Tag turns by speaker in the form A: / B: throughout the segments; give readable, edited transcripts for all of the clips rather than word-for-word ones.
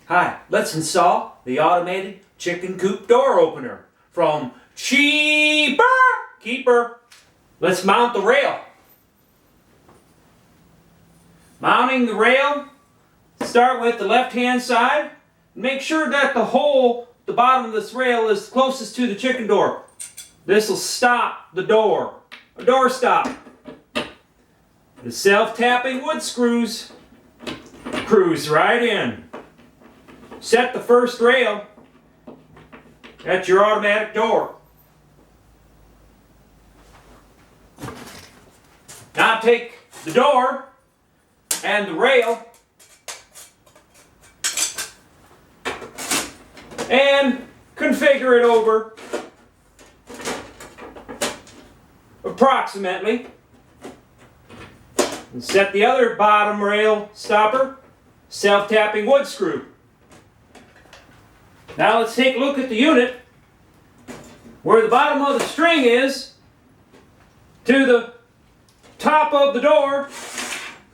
A: Hi, let's install the automated chicken coop door opener from Cheeper Keeper. Let's mount the rail. Mounting the rail, start with the left-hand side. Make sure that the hole, the bottom of this rail, is closest to the chicken door. This will stop the door. A door stop. The self-tapping wood screws cruise right in. Set the first rail at your automatic door. Now take the door and the rail and configure it over approximately. And set the other bottom rail stopper, self-tapping wood screw. Now let's take a look at the unit where the bottom of the string is to the top of the door,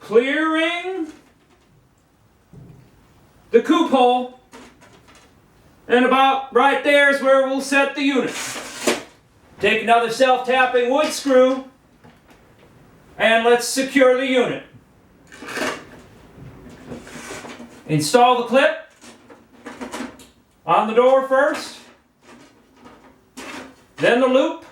A: clearing the coop hole, and about right there is where we'll set the unit. Take another self-tapping wood screw and let's secure the unit. Install the clip on the door first, then the loop,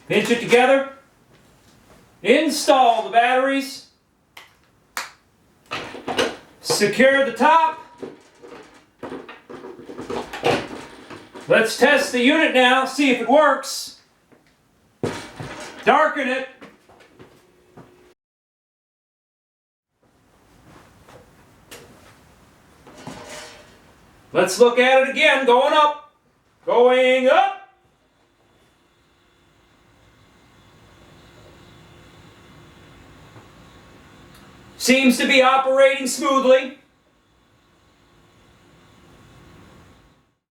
A: pinch it together, install the batteries, secure the top. Let's test the unit now, see if it works. Darken it. Let's look at it again, going up, going up. Seems to be operating smoothly.